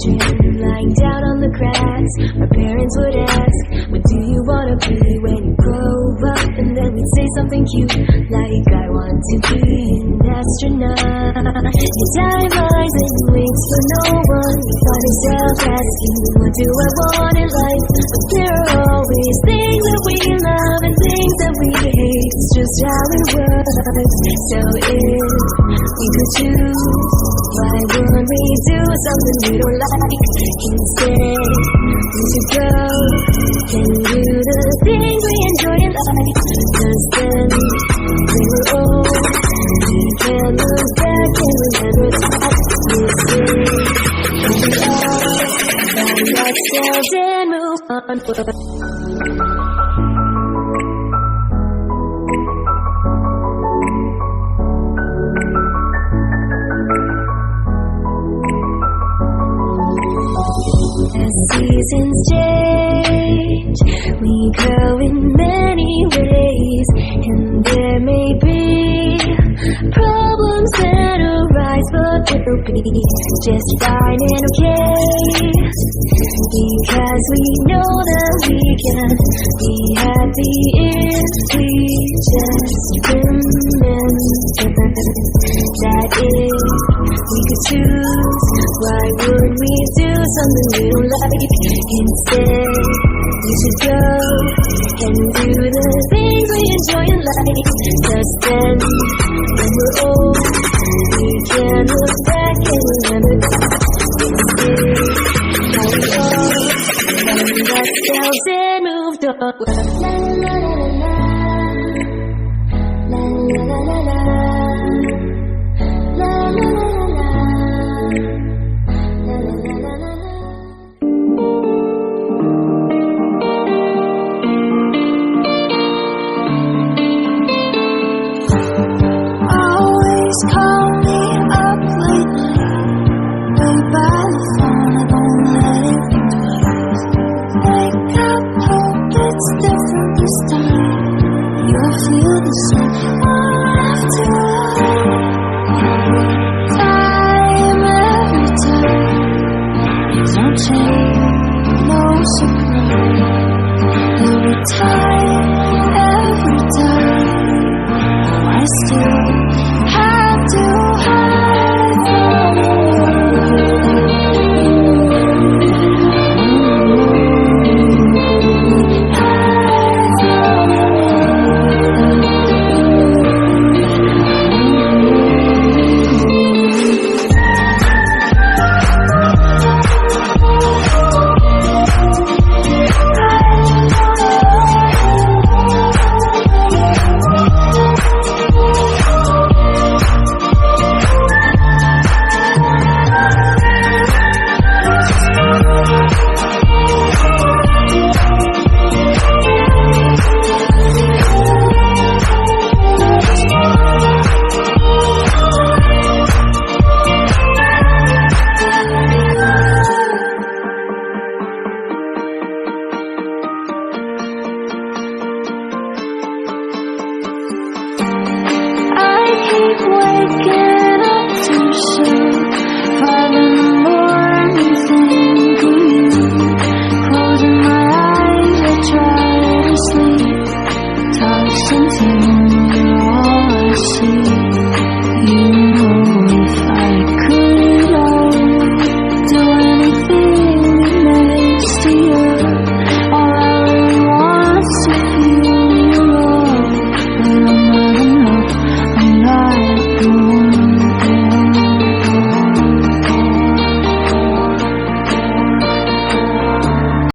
children lying down on the grass. Our parents would ask, what do you want to be when you grow up? And then we'd say something cute like, I want to be an astronaut. You die minds and waits for no one. You find yourself asking, what do I want in life? But there are always things that we love and things that we hate. It's just how it works. So if we could choose, why wouldn't we do something we don't like? Instead, we should go and do the things we enjoy in life. Cause then, when we're old, we can look back and remember that this is who we are. Find ourselves and move on. As seasons change, we grow in many ways, and there may be problems that arise, but we'll be just fine and okay, because we know that we can be happy if we just remember that if we could choose, why would we do something we don't like? Instead, we should go and do the things we enjoy in life. Cause then, when we're old, we can look back and remember that this is how we all found ourselves and moved on. La la la la la, la la la la la. Call me up late night, way by the phone, I don't let it ring twice. Wake up, hope it's different this time. You'll feel the same, won't have to every time. There's no change, no surprise. Every time, I still have to hide from you. Waking up too soon, 5 in the morning, thinking you. Closing my eyes, I try to sleep. Tossed and turning, all I see.